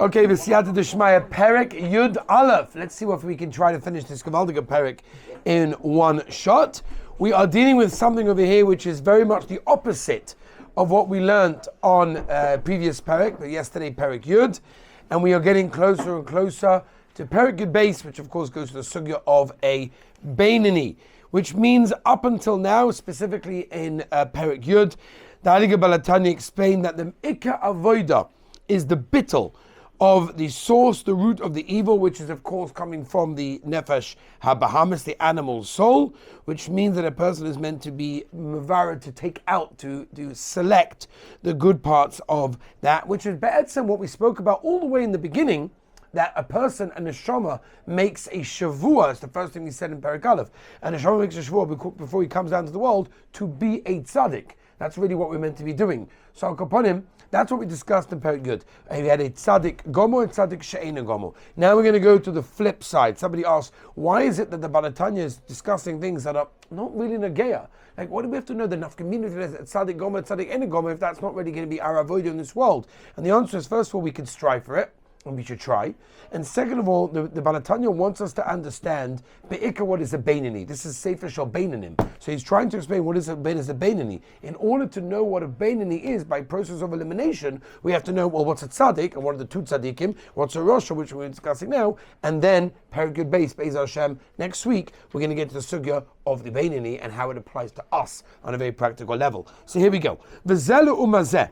Okay, V'siyata D'Shmaya, Perek Yud Aleph. Let's see if we can try to finish this Gavaldiga Perek in one shot. We are dealing with something over here which is very much the opposite of what we learned on previous Perek, but yesterday Perek Yud, and we are getting closer and closer to Perek Yud Beis, which of course goes to the sugya of a Beinani, which means up until now, specifically in Perek Yud, the Heilige Tanya explained that the Ikka Avoida is the bittul of the source, the root of the evil, which is of course coming from the nefesh habahamis, the animal soul, which means that a person is meant to be mavara, to take out, to select the good parts of that, which is be'etzem what we spoke about all the way in the beginning, that a person, a neshama, makes a shavua. It's the first thing we said in Perek Aleph. A neshama makes a shavua before he comes down to the world to be a tzaddik. That's really what we're meant to be doing. So upon him, that's what we discussed in Perek Yud. We had a tzaddik gomo and tzaddik she'ena gomo. Now we're going to go to the flip side. Somebody asked, why is it that the Baal Tanya is discussing things that are not really nageya? Like, what do we have to know the nafkamina of tzaddik gomo and tzaddik ena gomo if that's not really going to be our avodah in this world? And the answer is, first of all, we can strive for it, and we should try. And second of all, the Baal Tanya wants us to understand be'ikah what is a Beinani. This is Sefer Shel Beinanim. So he's trying to explain what is a Beinani. In order to know what a Beinani is by process of elimination, we have to know, well, what's a tzaddik, and what are the two tzaddikim, what's a Rosha, which we're discussing now, and then Perek Yud Beis, Be'ez Hashem, next week, we're going to get to the sugya of the Beinani and how it applies to us on a very practical level. So here we go. V'zelu umazeh,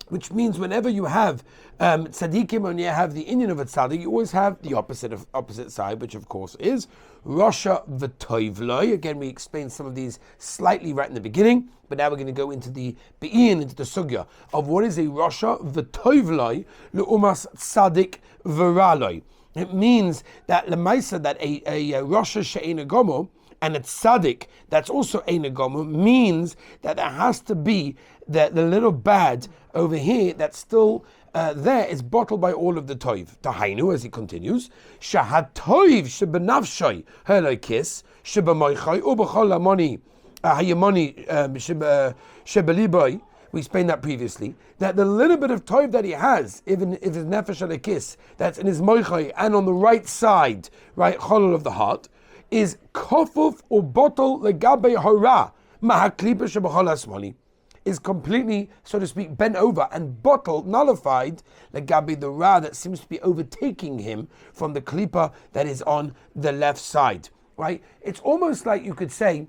which means whenever you have tzaddikim, when you have the Indian of a tzaddik, you always have the opposite side, which of course is Rasha v'toivloi. Again, we explained some of these slightly right in the beginning, but now we're going to go into the be'in, into the sugya of what is a Rasha v'toivloi le'umas tzaddik v'raloi. It means that lemaisa, that a Rasha she'ena gomo and a tzaddik that's also Eina Gomer means that there has to be the little bad over here that's still there is bottled by all of the toiv. Tahainu, as he continues, shahat toiv shebenavshay helokis shebemoichai ubechol amoni hayamoni shebeliboy. We explained that previously, that the little bit of toiv that he has, even if his nefesh alekis, that's in his moichai and on the right side, right, cholol of the heart, is kofuf or bottle legabe hora mahaklipa shebachol asmali, is completely, so to speak, bent over and bottled, nullified legabe the ra that seems to be overtaking him from the klipa that is on the left side. Right? It's almost like you could say,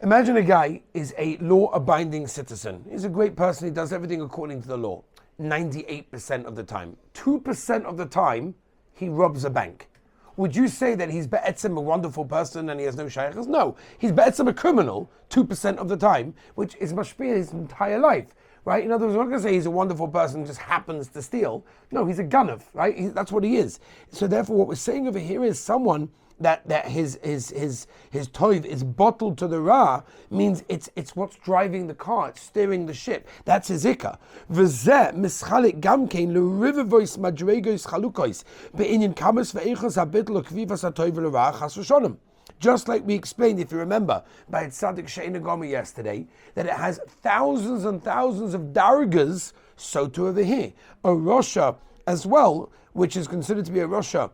imagine a guy is a law-abiding citizen. He's a great person. He does everything according to the law. 98% of the time, 2% of the time, he robs a bank. Would you say that he's be'etzim a wonderful person and he has no shaykhs? No, he's be'etzim a criminal 2% of the time, which is mashpia his entire life, right? In other words, we're not going to say he's a wonderful person who just happens to steal. No, he's a ganav, right? That's what he is. So therefore, what we're saying over here is someone that his toiv is bottled to the ra, means it's what's driving the car, it's steering the ship. That's his ikka. V'zeh mischalik gamkein l'rivivois madregos chalukois be'inyan kamas ve'echos habit l'kvivas ha'toiv l'ra chas v'shonim. Just like we explained, if you remember, by Tzaddik She'ena Gomer yesterday, that it has thousands and thousands of dargas, so too over here. A Rosha as well, which is considered to be a Rosha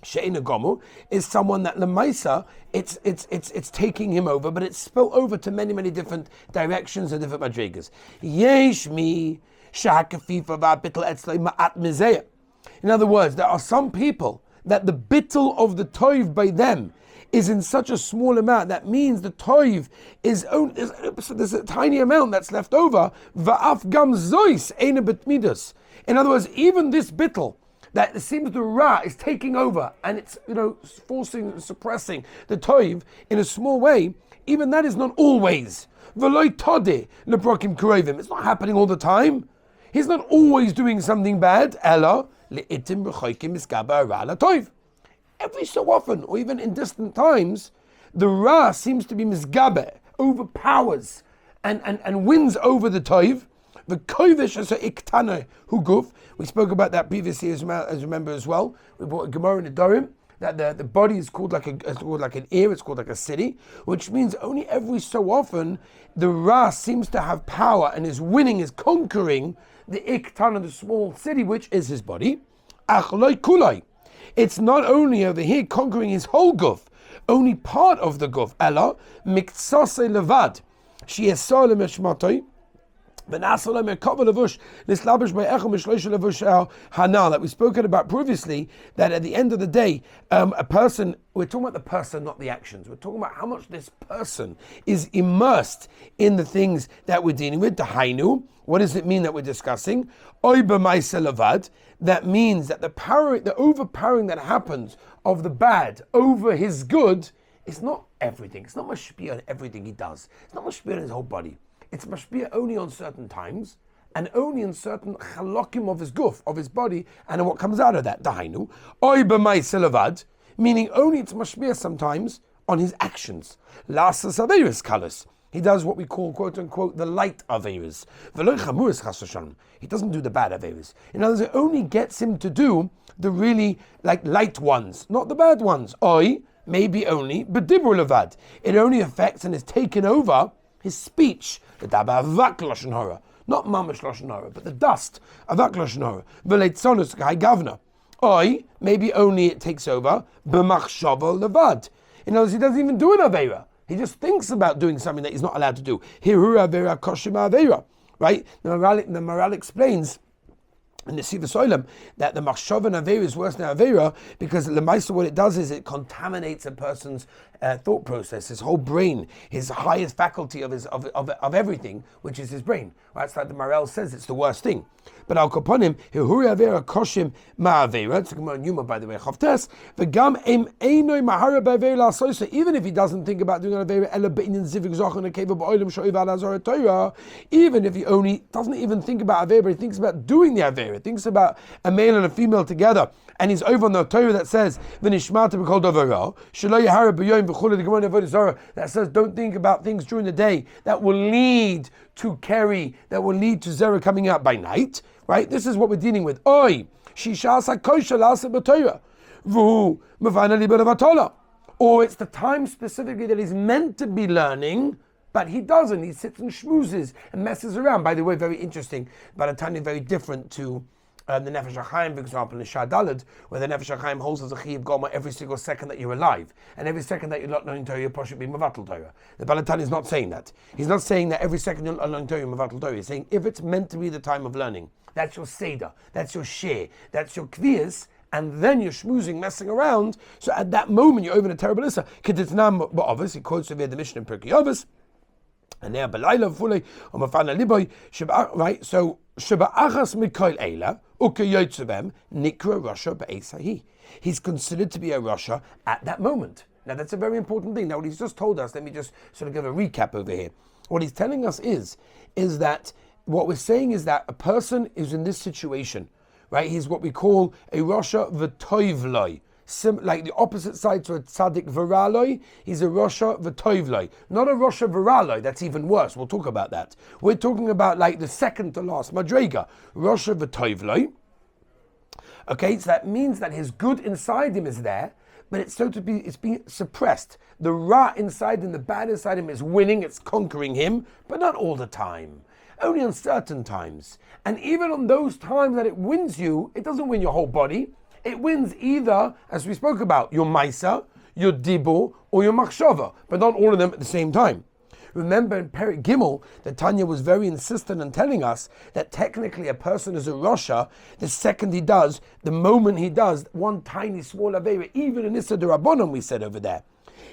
She'ena Gomer, is someone that Lemaisa, it's taking him over, but it's spilled over to many different directions and different madrigas. Yesh mi shahakafifa va'bitl etzlei ma'at mizeh. In other words, there are some people that the bittul of the toiv by them is in such a small amount, that means the toiv there's a tiny amount that's left over. Va'af gam zois eina betmidas. In other words, even this bittul, that it seems the ra is taking over and it's forcing, suppressing the toiv in a small way, even that is not always. V'loi todeh lebrokim kurovim. It's not happening all the time. He's not always doing something bad. Ella leitim b'choikim miskaba ra latoiv. Every so often, or even in distant times, the ra seems to be misgabe, overpowers and wins over the toiv. The kovish as a iktana huguf. We spoke about that previously, as remember as well. We brought a Gemara in the Dorim that the body is called like it's called like an ear, it's called like a city, which means only every so often the Ra seems to have power and is winning, is conquering the Iktan, the small city, which is his body. Achloi kulai. It's not only over here conquering his whole guf, only part of the guf. Ella miktsase levad. She is so lemeshmatoi. That we've spoken about previously, that at the end of the day, a person, we're talking about the person, not the actions. We're talking about how much this person is immersed in the things that we're dealing with. Dahainu, what does it mean that we're discussing? That means that the overpowering that happens of the bad over his good is not everything. It's not mashpia on everything he does. It's not mashpia on his whole body. It's mashpia only on certain times and only in certain chalokim of his guf, of his body, and what comes out of that. Dahainu, oy b'may selavad, meaning only it's mashpia sometimes on his actions. Lasas averis kalas. He does what we call, quote unquote, the light averis. V'lo chamuris chas v'shalom. He doesn't do the bad averis. In other words, it only gets him to do the really like light ones, not the bad ones. Oy, maybe only, but dibur levad. It only affects and is taken over his speech. The daba avak lashon hara, not mamash lashon hara, but the dust avak lashon hara. V'leitzonus gai gavna. Oi, maybe only it takes over b'machshava levad. In other words, he doesn't even do an avera. He just thinks about doing something that he's not allowed to do. Hiru avera koshima avera. Right? The Maral explains in the Siva Soilem that the machshava and avera is worse than avera because lemaisa what it does is it contaminates a person's thought process, his whole brain, his highest faculty of everything, which is his brain. Right? It's like the Maral says, it's the worst thing. But al kaponim hihuri avera koshim ma avera. It's a Gemara Yuma, by the way. Chavtes v'gam em einoi mahara b'avera la'asoisa. Even if he doesn't think about doing an avera ela beinin zivik zochon akeva ba'olim sho'iv al azor Torah. Even if he only doesn't even think about avera, he thinks about doing the avera. Thinks about a male and a female together, and he's over on the Torah that says v'nishmata b'kol davara shelo yahara b'yoyim v'chule the Gemara Avodah Zarah that says don't think about things during the day that will lead to zera coming out by night. Right? This is what we're dealing with. Oi, shishas hakosha la'aseh b'Torah v'hu mevana liber v'atola. Or it's the time specifically that he's meant to be learning, but he doesn't. He sits and schmoozes and messes around. By the way, very interesting. But Tanya very different to the Nefesh HaChaim, for example, in Shah Daled, where the Nefesh HaChaim holds as a Chiyuv Goma every single second that you're alive. And every second that you're not learning Torah, you're possibly Mavatal Torah. The Balatani is not saying that. He's not saying that every second you're not learning Torah, you're Mavatal Torah. He's saying if it's meant to be the time of learning, that's your Seder, that's your Sheh, that's your Kviyas, and then you're schmoozing, messing around. So at that moment, you're over in a terrible issa. Keditnam ba'avos, he quotes over the Mishnah in Pirkei Avos, and there belayla fully on mafana liboy right. So sheba'achas mikol eila ukeyotzebem nikra Russia be'esahi. He's considered to be a Russia at that moment. Now that's a very important thing. Now what he's just told us, let me just sort of give a recap over here. What he's telling us is that what we're saying is that a person is in this situation, right? He's what we call a Russia v'toivloi. Like the opposite side to a tzaddik viraloi, he's a Russia v'toivloi. Not a Russia viraloi, that's even worse. We'll talk about that. We're talking about like the second to last madrega, Russia v'toivloi. Okay, so that means that his good inside him is there, but it's being suppressed. The ra inside him, the bad inside him is winning, it's conquering him, but not all the time. Only on certain times. And even on those times that it wins you, it doesn't win your whole body. It wins either, as we spoke about, your maisa, your dibur, or your machshava, but not all of them at the same time. Remember in Perek Gimel that Tanya was very insistent in telling us that technically a person is a Rasha the second he does, the moment he does one tiny small avera, even in Issa D'Rabbanan we said over there.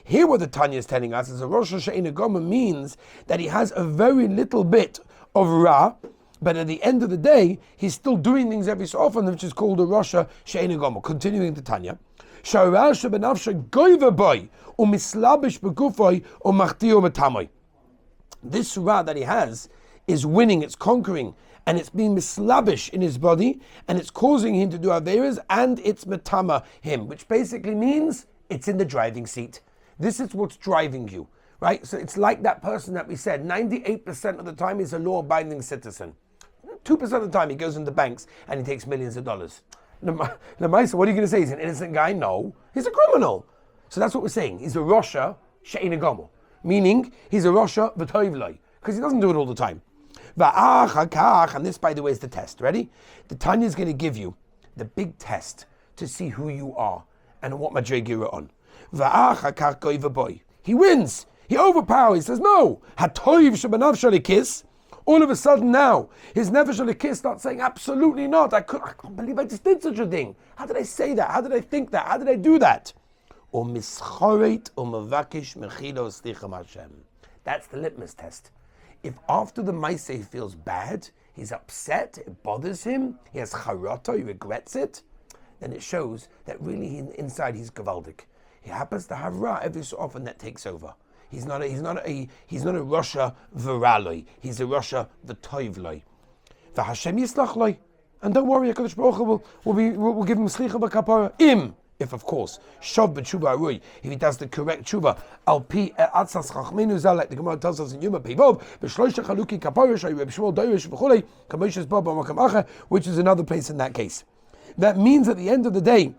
Here what the Tanya is telling us is a Rasha She'eina Goma means that he has a very little bit of Ra, but at the end of the day, he's still doing things every so often, which is called a Rasha She'eina Goma. Continuing the Tanya. This Ra that he has is winning, it's conquering, and it's being mislabish in his body, and it's causing him to do averas, and it's metama him, which basically means it's in the driving seat. This is what's driving you, right? So it's like that person that we said, 98% of the time he's a law-abiding citizen. 2% of the time he goes into banks and he takes millions of dollars. Lemaisa, what are you going to say? He's an innocent guy? No, he's a criminal. So that's what we're saying. He's a Rosha she'ein gomo, meaning he's a Rosha v'toivloi, because he doesn't do it all the time. And this, by the way, is the test. Ready? The Tanya is going to give you the big test to see who you are and what madrega you're on. He wins. He overpowers. He says, no. All of a sudden now, his nefesh alikis starts saying, absolutely not. I can't believe I just did such a thing. How did I say that? How did I think that? How did I do that? That's the litmus test. If after the Maaseh he feels bad, he's upset, it bothers him, he has charata, he regrets it, then it shows that really inside he's gavaldik. He happens to have ra every so often that takes over. He's not a Rasha viraloi. He's a Rasha v'toivloi. V'Hashem yislach loi. And don't worry, HaKadosh Baruch Hu will give him slicha v'kapara. If of course, shav b'tshuva arui, if he does the correct tshuva, al pi atzas chachmenu zal, like the Gemara tells us in Yuma Pivov, b'shloisha chaluki kapara shay Reb Shmuel Doirish v'chulei, kamoshes baba makam acha, which is another place in that case. That means at the end of the day,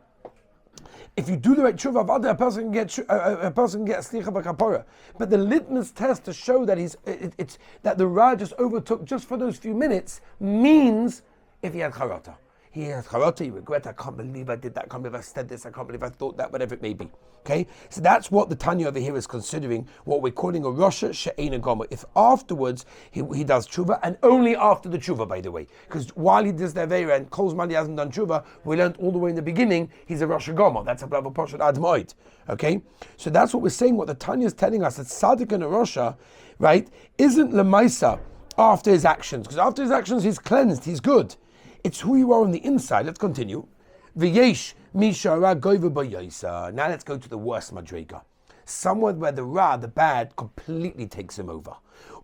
if you do the right tshuva, a person can get slicha v'kapara. But the litmus test to show that it's that the Ra just overtook just for those few minutes means if he had charata. He has charata, he regret, I can't believe I did that, I can't believe I said this, I can't believe I thought that, whatever it may be. Okay? So that's what the Tanya over here is considering, what we're calling a Rosha She'ein Gomer. If afterwards he does tshuva, and only after the tshuva, by the way, because while he does the Aveira and Kol Zman he hasn't done tshuva, we learned all the way in the beginning, he's a Rosha Gomer. That's a Blav Poshet Ad Moed. Okay? So that's what we're saying, what the Tanya is telling us, that Tzaddik and a Rosha, right, isn't Lemaisa after his actions, because after his actions he's cleansed, he's good. It's who you are on the inside. Let's continue. V'yesh mishara goyva b'yoisa. Now let's go to the worst madrega. Somewhere where the ra, the bad, completely takes him over.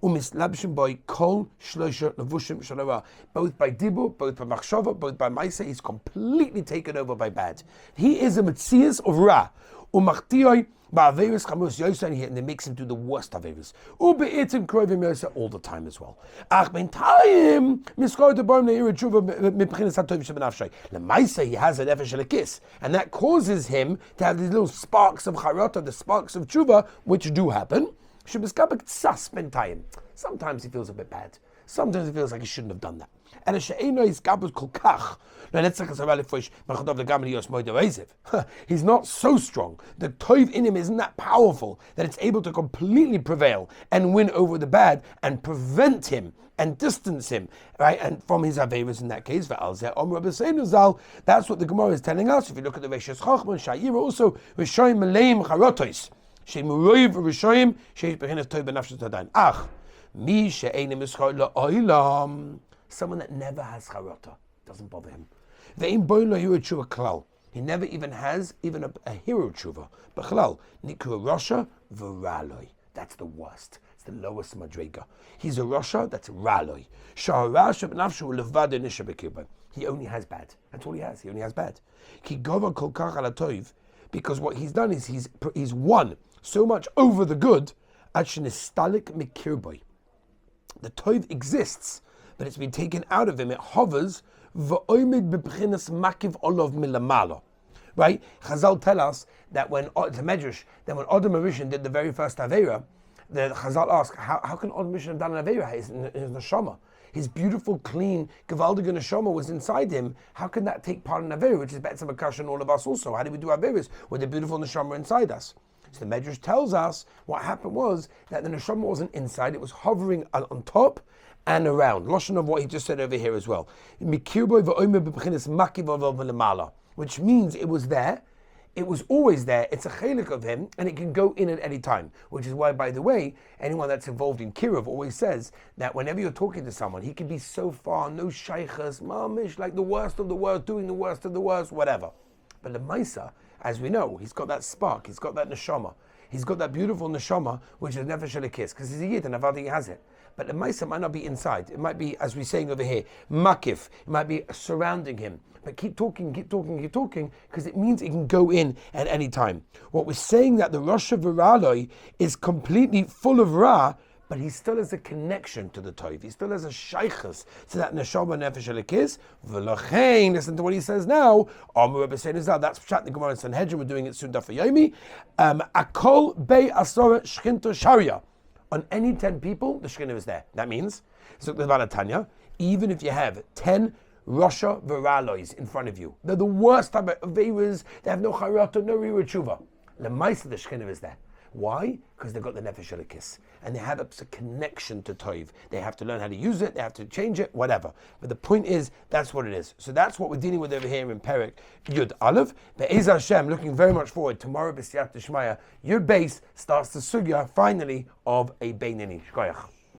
Umislabshim by kol shlosha levushim shalara. Both by dibur, both by machshava, both by maisa, he's completely taken over by bad. He is a metzias of ra. Umachtioi ba'averis chamus yosa, and it makes him do the worst averis. Ube'itim kroivim yosa all the time as well. Ach ben tayim miskor to boim le'ira tshuva mipchinas hatov shebenafshay. Lemaisa he has a nefesh elakis, and that causes him to have these little sparks of charata, the sparks of tshuva, which do happen. Shebiskabek tsas ben tayim. Sometimes he feels a bit bad. Sometimes he feels like he shouldn't have done that. And a she'eno is gabus kol kach. He's not so strong. The toiv in him isn't that powerful that it's able to completely prevail and win over the bad and prevent him and distance him, right? And from his averas in that case, that's what the Gemara is telling us. If you look at the Reshus Chachma and Sha'ira, also Rishoyim Meleim Charotos, Shemuroiv Rishoyim Sheish Bechinas Toiv Benafshus Tadain. Ach, mi she'enim ischor la'olam. Someone that never has charata, doesn't bother him. He never even has a hero tshuva. But chalal, nikur Rasha v'raloi. That's the worst. It's the lowest madrega. He's a Rasha that's raloi. He only has bad. That's all he has. He only has bad. Because what he's done is he's won so much over the good. The toiv exists, but it's been taken out of him. It hovers. Right? Chazal tell us that when the Medrash, that when Adam Arishan did the very first Aveira, the Chazal asked, how can Adam Arishan have done an Aveira? His neshama, his beautiful, clean, Gevaldige neshama was inside him. How can that take part in Aveira, which is better Makash and all of us also? How do we do Aveiras with the beautiful neshama inside us? So the Medrash tells us what happened was that the neshama wasn't inside; it was hovering on top and around. Lashon of what he just said over here as well. Which means it was there. It was always there. It's a chelik of him, and it can go in at any time. Which is why, by the way, anyone that's involved in kiruv always says that whenever you're talking to someone, he can be so far, no shaykhas, mamish, like the worst of the worst, doing the worst of the worst, whatever. But the Maisa, as we know, he's got that spark, he's got that neshama, he's got that beautiful neshama, which is never shall kiss, because he's a yid and Avadi has it. But the Maisa might not be inside. It might be, as we're saying over here, makif. It might be surrounding him. But keep talking, because it means it can go in at any time. What we're saying that the Rosh Viraloi is completely full of Ra, but he still has a connection to the Tov. He still has a shaykhus to that neshama nefesh elikis. V'lachein, listen to what he says now. Amru Rebbe saying that's pshat the Gemara in Sanhedrin. We're doing it soon. Daf Yomi. Akol bei asora shchinto sharia. On any 10 people, the shekhinah is there. That means, so the Tanya, even if you have 10 Rasha Viralois in front of you, they're the worst type of Averas, they have no Charata, no Rira Tshuva. The mice of the shekhinah is there. Why? Because they've got the Nefesh Elikis. And they have a connection to Toiv. They have to learn how to use it, they have to change it, whatever. But the point is, that's what it is. So that's what we're dealing with over here in Perek Yud Aleph. Be'ez Hashem, looking very much forward. Tomorrow, B'siyat Shmaya, Yud Beis starts the sugya, finally, of a Beinini. Shkoyach.